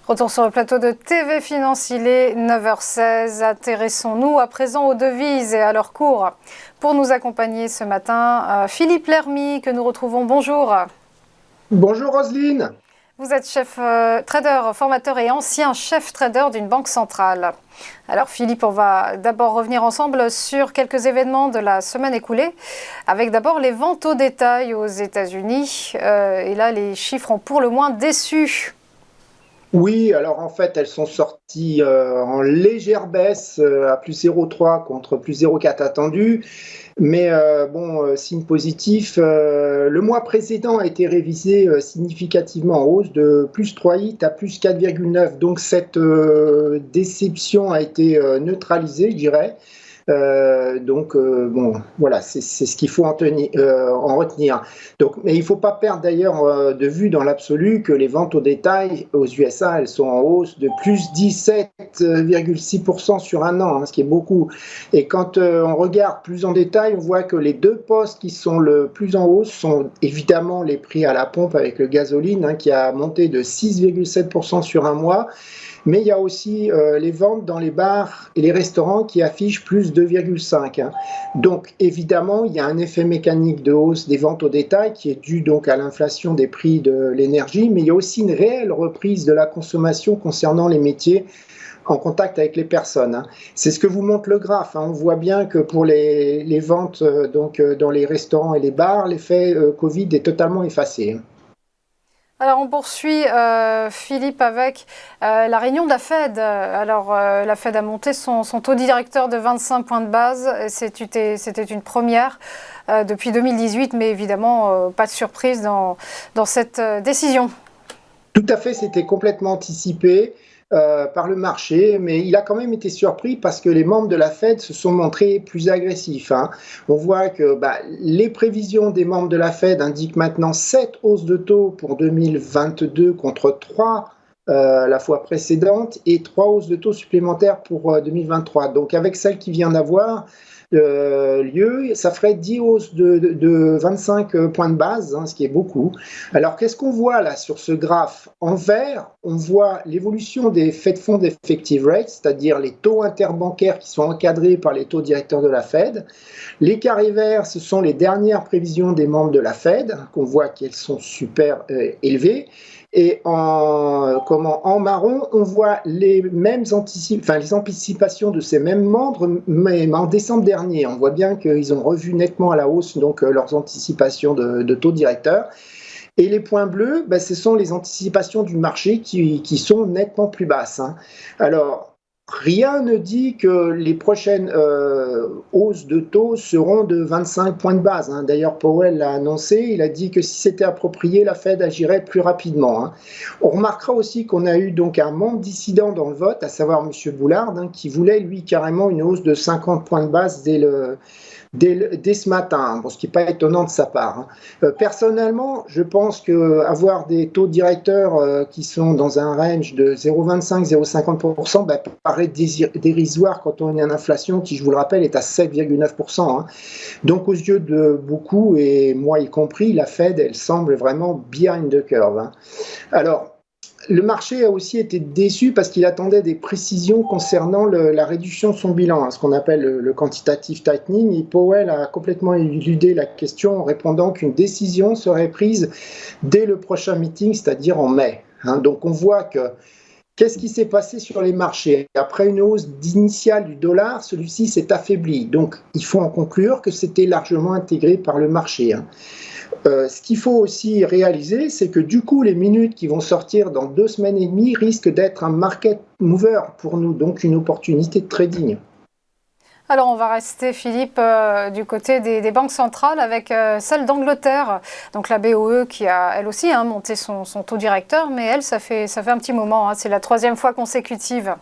Retour sur le plateau de TV Finance, il est 9h16. Intéressons-nous à présent aux devises et à leur cours. Pour nous accompagner ce matin, Philippe Lermy, que nous retrouvons. Bonjour. Bonjour Roselyne. Vous êtes chef trader, formateur et ancien chef trader d'une banque centrale. Alors Philippe, on va d'abord revenir ensemble sur quelques événements de la semaine écoulée, avec d'abord les ventes au détail aux États-Unis. Et là, les chiffres ont pour le moins déçu. Oui, alors en fait, elles sont sorties en légère baisse à plus 0,3 contre plus 0,4 attendu. Mais signe positif, le mois précédent a été révisé significativement en hausse de plus 3,8 à plus 4,9. Donc cette déception a été neutralisée, je dirais. Voilà, c'est ce qu'il faut en retenir. Donc, mais il ne faut pas perdre d'ailleurs de vue dans l'absolu que les ventes au détail aux USA, elles sont en hausse de plus 17,6% sur un an, hein, ce qui est beaucoup. Et quand on regarde plus en détail, on voit que les deux postes qui sont le plus en hausse sont évidemment les prix à la pompe avec le gasoline, hein, qui a monté de 6,7% sur un mois. Mais il y a aussi les ventes dans les bars et les restaurants qui affichent plus 2,5. Hein. Donc évidemment, il y a un effet mécanique de hausse des ventes au détail qui est dû donc à l'inflation des prix de l'énergie, mais il y a aussi une réelle reprise de la consommation concernant les métiers en contact avec les personnes. Hein. C'est ce que vous montre le graphe. Hein. On voit bien que pour les ventes dans les restaurants et les bars, l'effet Covid est totalement effacé. Alors on poursuit, Philippe, avec la réunion de la Fed. La Fed a monté son taux directeur de 25 points de base. C'était une première depuis 2018, mais évidemment, pas de surprise dans cette décision. Tout à fait, c'était complètement anticipé par le marché, mais il a quand même été surpris parce que les membres de la Fed se sont montrés plus agressifs. Hein. On voit que les prévisions des membres de la Fed indiquent maintenant 7 hausses de taux pour 2022 contre 3 la fois précédente et 3 hausses de taux supplémentaires pour 2023. Donc avec celle qui vient d'avoir lieu, ça ferait 10 hausses de 25 points de base, hein, ce qui est beaucoup. Alors, qu'est-ce qu'on voit là sur ce graphe? En vert, on voit l'évolution des Fed Funds Effective Rates, c'est-à-dire les taux interbancaires qui sont encadrés par les taux directeurs de la Fed. Les carrés verts, ce sont les dernières prévisions des membres de la Fed, qu'on voit qu'elles sont super élevées. Et en marron, on voit les anticipations de ces mêmes membres, mais en décembre dernier. On voit bien qu'ils ont revu nettement à la hausse donc, leurs anticipations de taux directeurs. Et les points bleus, ce sont les anticipations du marché qui sont nettement plus basses. Hein. Alors, rien ne dit que les prochaines hausses de taux seront de 25 points de base. Hein. D'ailleurs, Powell l'a annoncé, il a dit que si c'était approprié, la Fed agirait plus rapidement. Hein. On remarquera aussi qu'on a eu donc un membre dissident dans le vote, à savoir M. Boulard, hein, qui voulait lui carrément une hausse de 50 points de base dès ce matin, bon, ce qui n'est pas étonnant de sa part. Hein. Personnellement, je pense qu'avoir des taux directeurs qui sont dans un range de 0,25-0,50% paraît dérisoire quand on a une inflation qui, je vous le rappelle, est à 7,9%. Hein. Donc aux yeux de beaucoup, et moi y compris, la Fed, elle semble vraiment behind the curve. Hein. Alors, le marché a aussi été déçu parce qu'il attendait des précisions concernant la réduction de son bilan, hein, ce qu'on appelle le quantitative tightening. Et Powell a complètement éludé la question en répondant qu'une décision serait prise dès le prochain meeting, c'est-à-dire en mai. Hein. Donc on voit que qu'est-ce qui s'est passé sur les marchés? Après une hausse initiale du dollar, celui-ci s'est affaibli. Donc il faut en conclure que c'était largement intégré par le marché. Hein. Ce qu'il faut aussi réaliser, c'est que du coup, les minutes qui vont sortir dans 2 semaines et demie risquent d'être un market mover pour nous, donc une opportunité de trading. Alors on va rester, Philippe, du côté des banques centrales avec celle d'Angleterre, donc la BOE qui a elle aussi monté son taux directeur, mais elle, ça fait un petit moment, hein, c'est la 3e fois consécutive.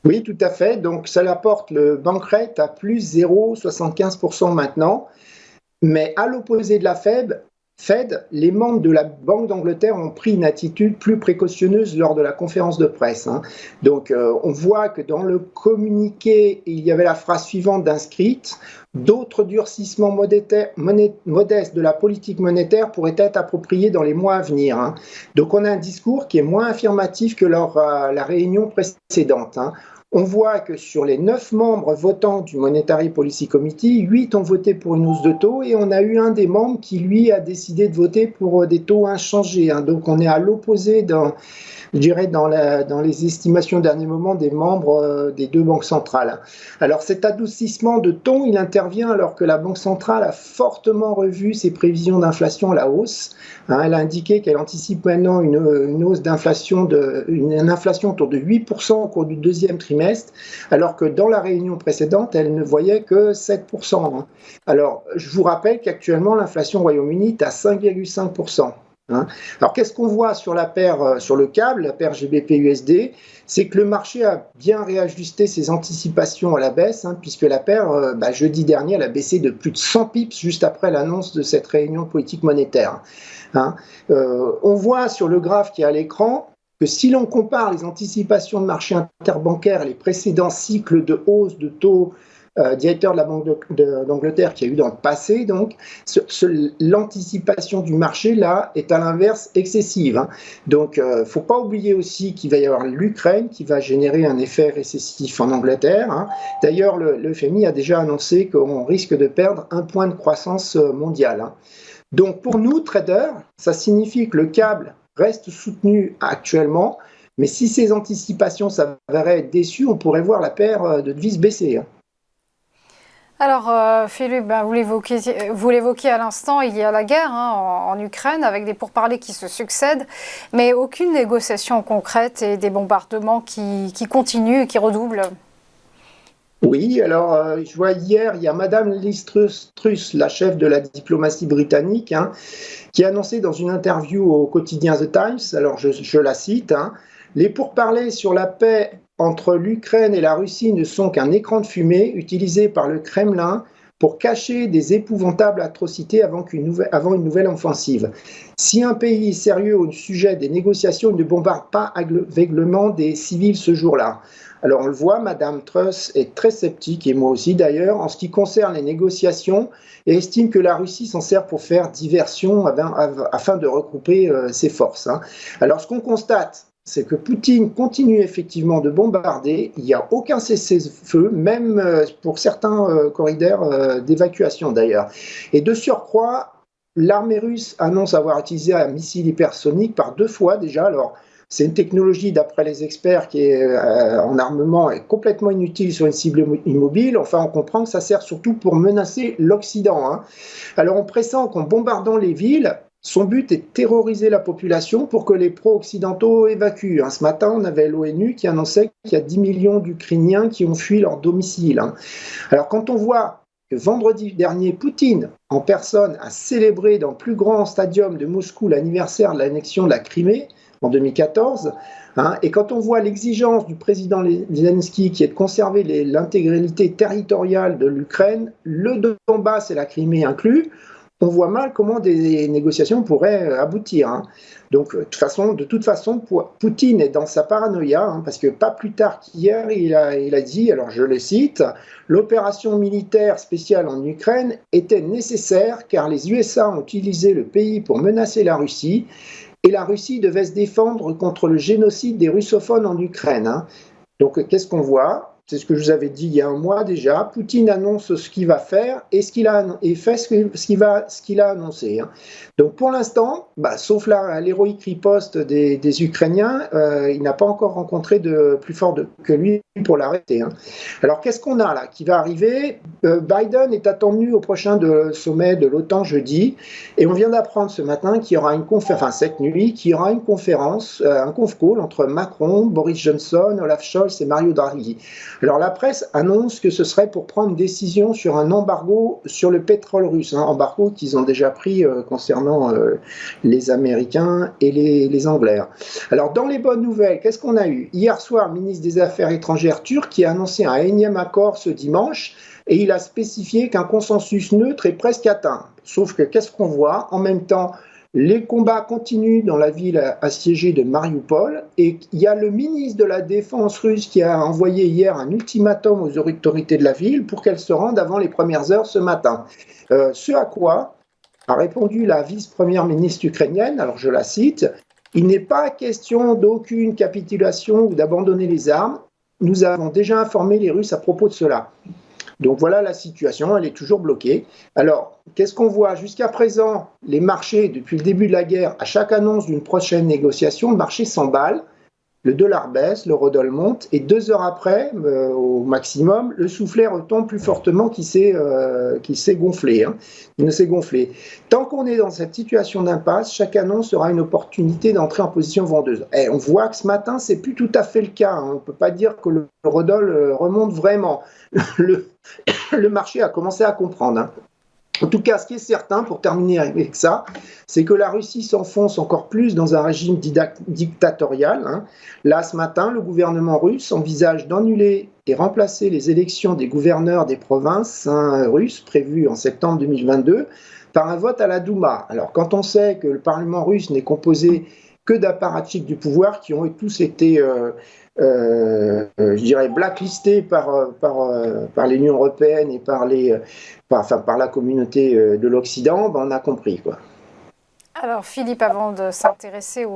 Oui, tout à fait. Donc ça apporte le bank rate à plus 0,75% maintenant. Mais à l'opposé de la Fed, Fed, les membres de la Banque d'Angleterre ont pris une attitude plus précautionneuse lors de la conférence de presse. Donc, on voit que dans le communiqué, il y avait la phrase suivante d'inscrite: d'autres durcissements modestes de la politique monétaire pourraient être appropriés dans les mois à venir. Donc, on a un discours qui est moins affirmatif que lors de la réunion précédente. On voit que sur les 9 membres votants du Monetary Policy Committee, 8 ont voté pour une hausse de taux et on a eu un des membres qui, lui, a décidé de voter pour des taux inchangés. Donc on est à l'opposé, je dirais, dans les estimations dernier moment des membres des 2 banques centrales. Alors cet adoucissement de ton, il intervient alors que la Banque centrale a fortement revu ses prévisions d'inflation à la hausse. Elle a indiqué qu'elle anticipe maintenant une hausse d'inflation, une inflation autour de 8% au cours du 2e trimestre, alors que dans la réunion précédente, elle ne voyait que 7%. Alors, je vous rappelle qu'actuellement, l'inflation au Royaume-Uni est à 5,5%. Alors, qu'est-ce qu'on voit sur la paire, sur le câble, la paire GBP-USD? C'est que le marché a bien réajusté ses anticipations à la baisse, puisque la paire, jeudi dernier, elle a baissé de plus de 100 pips juste après l'annonce de cette réunion politique monétaire. On voit sur le graphe qui est à l'écran que si l'on compare les anticipations de marché interbancaire et les précédents cycles de hausse de taux directeur de la Banque d'Angleterre qu'il y a eu dans le passé, donc l'anticipation du marché là est à l'inverse excessive. Donc il ne faut pas oublier aussi qu'il va y avoir l'Ukraine qui va générer un effet récessif en Angleterre. D'ailleurs, le FMI a déjà annoncé qu'on risque de perdre 1 point de croissance mondiale. Donc pour nous, traders, ça signifie que le câble reste soutenu actuellement, mais si ces anticipations s'avéraient être déçues, on pourrait voir la paire de devises baisser. Alors, Philippe, vous l'évoquiez à l'instant, il y a la guerre en Ukraine avec des pourparlers qui se succèdent, mais aucune négociation concrète et des bombardements qui continuent et qui redoublent. Oui, alors je vois hier, il y a Madame Liz Truss, la chef de la diplomatie britannique, qui a annoncé dans une interview au quotidien The Times, alors je la cite, les pourparlers sur la paix entre l'Ukraine et la Russie ne sont qu'un écran de fumée utilisé par le Kremlin pour cacher des épouvantables atrocités avant une nouvelle offensive. Si un pays est sérieux au sujet des négociations, il ne bombarde pas aveuglément des civils ce jour-là. Alors on le voit, Madame Truss est très sceptique, et moi aussi d'ailleurs, en ce qui concerne les négociations, et estime que la Russie s'en sert pour faire diversion afin de regrouper ses forces. Alors ce qu'on constate, c'est que Poutine continue effectivement de bombarder, il n'y a aucun cessez-le-feu, même pour certains corridors d'évacuation d'ailleurs. Et de surcroît, l'armée russe annonce avoir utilisé un missile hypersonique par 2 fois déjà. Alors, c'est une technologie, d'après les experts, qui est en armement est complètement inutile sur une cible immobile. Enfin, on comprend que ça sert surtout pour menacer l'Occident. Alors, on pressent qu'en bombardant les villes, son but est de terroriser la population pour que les pro-occidentaux évacuent. Ce matin, on avait l'ONU qui annonçait qu'il y a 10 millions d'Ukrainiens qui ont fui leur domicile. Alors, quand on voit que vendredi dernier, Poutine, en personne, a célébré dans le plus grand stadium de Moscou l'anniversaire de l'annexion de la Crimée, en 2014, et quand on voit l'exigence du président Zelensky qui est de conserver l'intégralité territoriale de l'Ukraine, le Donbass et la Crimée inclus, on voit mal comment des négociations pourraient aboutir. Donc, de toute façon, Poutine est dans sa paranoïa, parce que pas plus tard qu'hier, il a dit, alors je le cite, « L'opération militaire spéciale en Ukraine était nécessaire car les USA ont utilisé le pays pour menacer la Russie et la Russie devait se défendre contre le génocide des russophones en Ukraine. » Donc, qu'est-ce qu'on voit ? C'est ce que je vous avais dit il y a un mois déjà. Poutine annonce ce qu'il va faire et fait ce qu'il a annoncé. Donc pour l'instant, sauf l'héroïque riposte des Ukrainiens, il n'a pas encore rencontré de plus fort que lui pour l'arrêter. Alors qu'est-ce qu'on a là qui va arriver? Biden est attendu au prochain sommet de l'OTAN jeudi et on vient d'apprendre ce matin qu'il y aura cette nuit, qu'il y aura une conférence, un conf call entre Macron, Boris Johnson, Olaf Scholz et Mario Draghi. Alors la presse annonce que ce serait pour prendre une décision sur un embargo sur le pétrole russe, un embargo qu'ils ont déjà pris concernant les Américains et les Anglais. Alors dans les bonnes nouvelles, qu'est-ce qu'on a eu? Hier soir, le ministre des Affaires étrangères turc qui a annoncé un énième accord ce dimanche, et il a spécifié qu'un consensus neutre est presque atteint. Sauf que qu'est-ce qu'on voit? En même temps, les combats continuent dans la ville assiégée de Mariupol, et il y a le ministre de la Défense russe qui a envoyé hier un ultimatum aux autorités de la ville pour qu'elles se rendent avant les premières heures ce matin. Ce à quoi a répondu la vice-première ministre ukrainienne, alors je la cite: « Il n'est pas question d'aucune capitulation ou d'abandonner les armes. Nous avons déjà informé les Russes à propos de cela. » Donc voilà la situation, elle est toujours bloquée. Alors, qu'est-ce qu'on voit? Jusqu'à présent, les marchés, depuis le début de la guerre, à chaque annonce d'une prochaine négociation, le marché s'emballe, le dollar baisse, l'eurodoll monte, et 2 heures après, au maximum, le soufflet retombe plus fortement qu'il s'est gonflé. Il ne s'est gonflé. Tant qu'on est dans cette situation d'impasse, chaque annonce sera une opportunité d'entrer en position vendeuse. Et on voit que ce matin, c'est plus tout à fait le cas. On ne peut pas dire que l'eurodoll remonte vraiment. Le marché a commencé à comprendre. En tout cas, ce qui est certain, pour terminer avec ça, c'est que la Russie s'enfonce encore plus dans un régime dictatorial. Là, ce matin, le gouvernement russe envisage d'annuler et remplacer les élections des gouverneurs des provinces russes prévues en septembre 2022 par un vote à la Douma. Alors, quand on sait que le Parlement russe n'est composé que d'apparatchiks du pouvoir qui ont tous été je dirais blacklisté par l'Union européenne et par la communauté de l'Occident, ben on a compris, quoi. Alors Philippe, avant de s'intéresser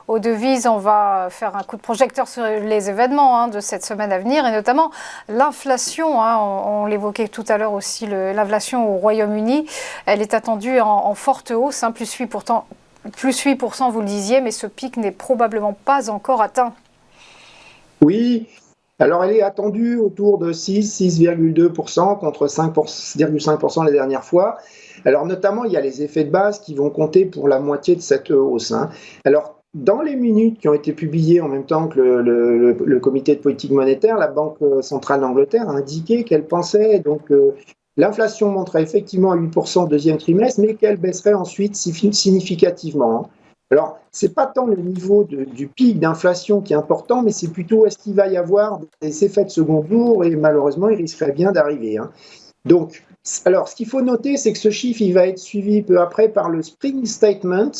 aux devises, on va faire un coup de projecteur sur les événements de cette semaine à venir, et notamment l'inflation. On l'évoquait tout à l'heure aussi, l'inflation au Royaume-Uni, elle est attendue en forte hausse, plus 8%, vous le disiez, mais ce pic n'est probablement pas encore atteint. Oui, alors elle est attendue autour de 6,2% contre 5,5% la dernière fois. Alors notamment, il y a les effets de base qui vont compter pour la moitié de cette hausse. Alors, dans les minutes qui ont été publiées en même temps que le comité de politique monétaire, la Banque centrale d'Angleterre a indiqué qu'elle pensait donc l'inflation monterait effectivement à 8% au deuxième trimestre, mais qu'elle baisserait ensuite significativement. Alors, ce n'est pas tant le niveau du pic d'inflation qui est important, mais c'est plutôt est-ce qu'il va y avoir des effets de second tour, et malheureusement, il risquerait bien d'arriver. Donc, alors, ce qu'il faut noter, c'est que ce chiffre, il va être suivi peu après par le Spring Statement,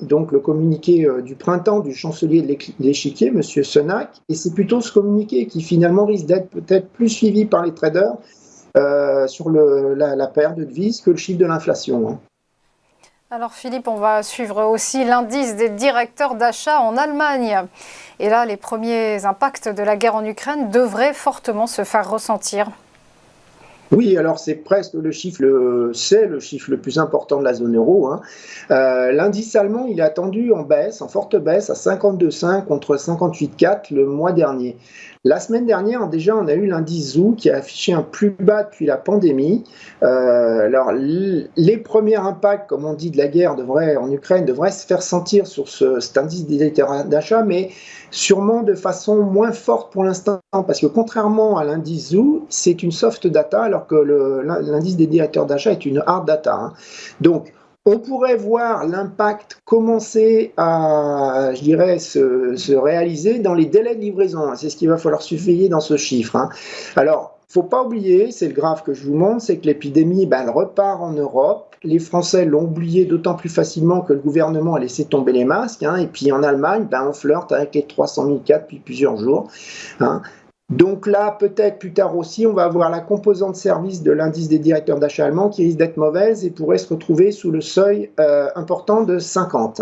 donc le communiqué du printemps du chancelier de l'échiquier, M. Sunak, et c'est plutôt ce communiqué qui finalement risque d'être peut-être plus suivi par les traders sur la paire de devises que le chiffre de l'inflation. Alors Philippe, on va suivre aussi l'indice des directeurs d'achat en Allemagne. Et là, les premiers impacts de la guerre en Ukraine devraient fortement se faire ressentir. Oui, alors c'est presque le chiffre le plus important de la zone euro. L'indice allemand, il est attendu en forte baisse, à 52,5 contre 58,4 le mois dernier. La semaine dernière, déjà, on a eu l'indice ZOO qui a affiché un plus bas depuis la pandémie. Alors, les premiers impacts, comme on dit, de la guerre en Ukraine devraient se faire sentir sur cet indice des directeurs d'achat, mais sûrement de façon moins forte pour l'instant, parce que contrairement à l'indice ZOO, c'est une soft data, alors que l'indice des directeurs d'achat est une hard data. Donc, on pourrait voir l'impact commencer à, je dirais, se réaliser dans les délais de livraison. C'est ce qu'il va falloir surveiller dans ce chiffre. Alors, il ne faut pas oublier, c'est le graphe que je vous montre, c'est que l'épidémie, elle repart en Europe. Les Français l'ont oublié d'autant plus facilement que le gouvernement a laissé tomber les masques. Et puis en Allemagne, on flirte avec les 300 000 cas depuis plusieurs jours. Donc là, peut-être plus tard aussi, on va avoir la composante service de l'indice des directeurs d'achat allemands qui risque d'être mauvaise et pourrait se retrouver sous le seuil important de 50.